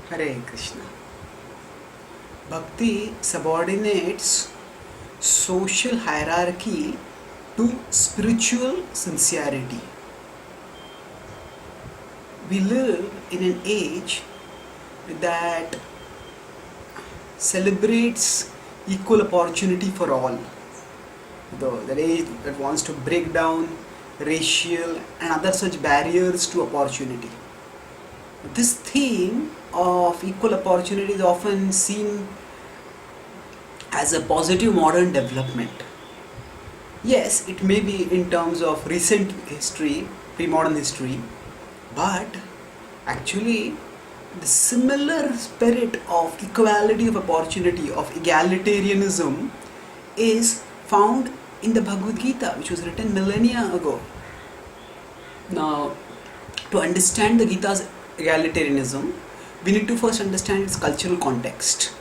Hare Krishna. Bhakti subordinates social hierarchy to spiritual sincerity. We live in an age that celebrates equal opportunity for all. The age that wants to break down racial and other such barriers to opportunity. This theme of equal opportunity is often seen as a positive modern development. Yes, it may be in terms of recent history, pre-modern history, but actually the similar spirit of equality of opportunity, of egalitarianism, is found in the Bhagavad-gita, which was written millennia ago. Now, to understand the Gita's egalitarianism, we need to first understand its cultural context.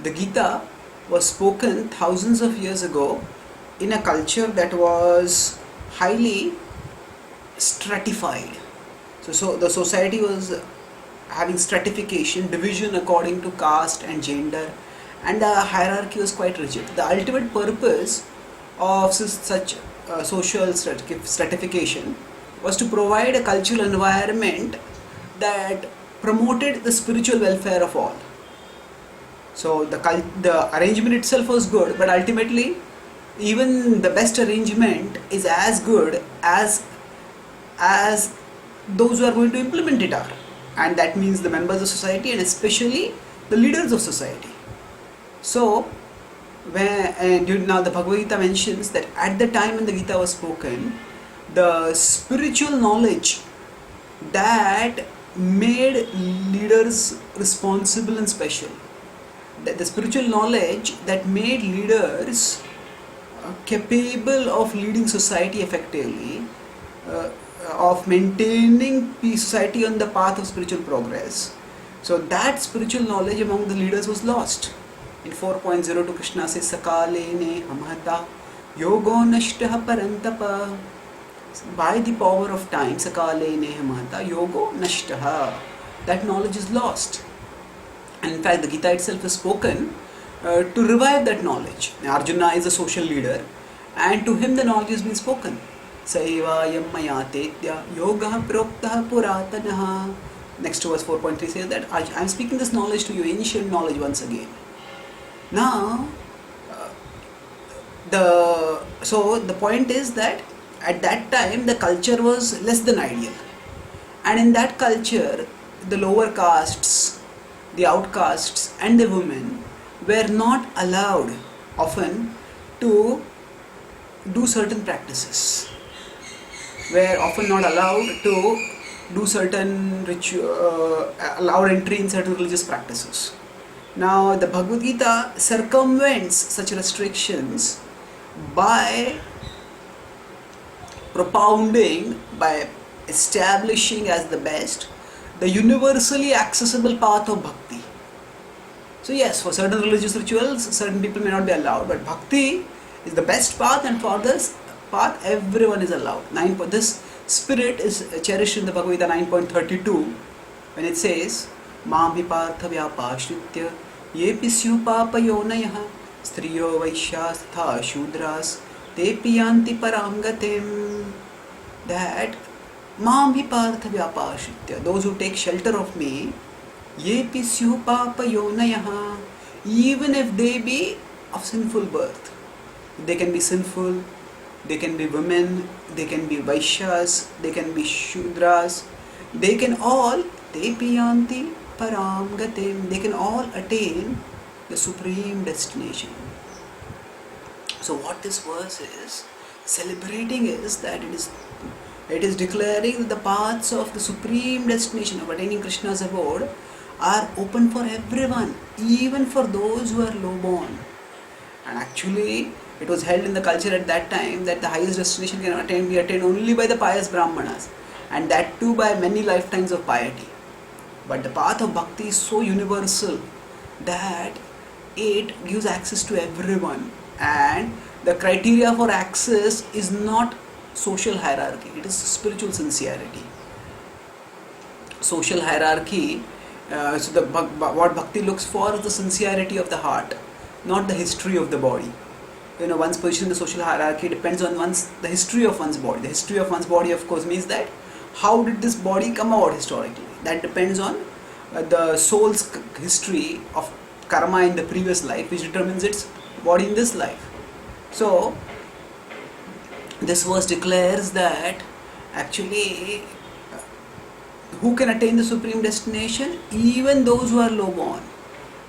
The Gita was spoken thousands of years ago in a culture that was highly stratified. So the society was having stratification, division according to caste and gender, and the hierarchy was quite rigid. The ultimate purpose of such social stratification was to provide a cultural environment that promoted the spiritual welfare of all. So the arrangement itself was good, but ultimately even the best arrangement is as good as those who are going to implement it are, and that means the members of society and especially the leaders of society. So now the Bhagavad-gita mentions that at the time when the Gita was spoken, the spiritual knowledge that made leaders responsible and special, that the spiritual knowledge that made leaders capable of leading society effectively, of maintaining society on the path of spiritual progress. So that spiritual knowledge among the leaders was lost. In 4.02 Krishna says Sakalene Hamata Yogo Nashtah Parantapa. By the power of time, Sakalene Hamata Yogo Nashtah. That knowledge is lost. And in fact, the Gita itself is spoken to revive that knowledge. Arjuna is a social leader, and to him the knowledge has been spoken. Saivayam maya tetya yoga proktah puratanaha. Next to verse 4.3 says that I am speaking this knowledge to you, ancient knowledge once again. Now, the point is that at that time the culture was less than ideal, and in that culture the lower castes, the outcasts and the women were not allowed often to do certain practices, were often not allowed to do certain allowed entry in certain religious practices. Now the Bhagavad-gita circumvents such restrictions by propounding, by establishing as the best the universally accessible path of bhakti. So yes, for certain religious rituals, certain people may not be allowed, but bhakti is the best path, and for this path everyone is allowed. This spirit is cherished in the Bhagavad-gita 9.32 when it says Mam vipartha vyapashritya yepi syupapayonayah striyo vaishyas tha shudras tepi yanti paramgatim. That Mam vipartha vyapashritya, those who take shelter of me, yepi syupapayonayah, even if they be of sinful birth. They can be sinful, they can be women, they can be vaishyas, they can be shudras, they can all tepiyanti param gatim, they can all attain the supreme destination. So what this verse is celebrating is that it is declaring that the paths of the supreme destination of attaining Krishna's abode are open for everyone, even for those who are low born. And actually it was held in the culture at that time that the highest destination can be attained only by the pious brahmanas, and that too by many lifetimes of piety. But the path of bhakti is so universal that it gives access to everyone, and the criteria for access is not social hierarchy, it is spiritual sincerity. Social hierarchy What bhakti looks for is the sincerity of the heart, not the history of the body. One's position in the social hierarchy depends on the history of one's body. The history of one's body, of course, means that how did this body come about historically. That depends on the soul's history of karma in the previous life, which determines its body in this life. So this verse declares that actually who can attain the supreme destination? Even those who are low born.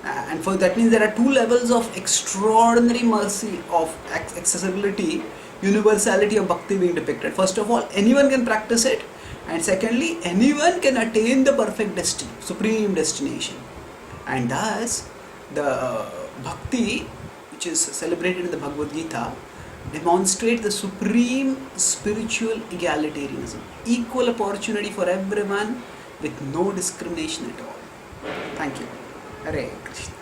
And for that means there are two levels of extraordinary mercy, of accessibility, universality of bhakti being depicted. First of all, anyone can practice it, and secondly, anyone can attain the perfect destiny, supreme destination. And thus the bhakti, which is celebrated in the Bhagavad-gita, demonstrate the supreme spiritual egalitarianism, equal opportunity for everyone with no discrimination at all. Thank you. Hare Krishna.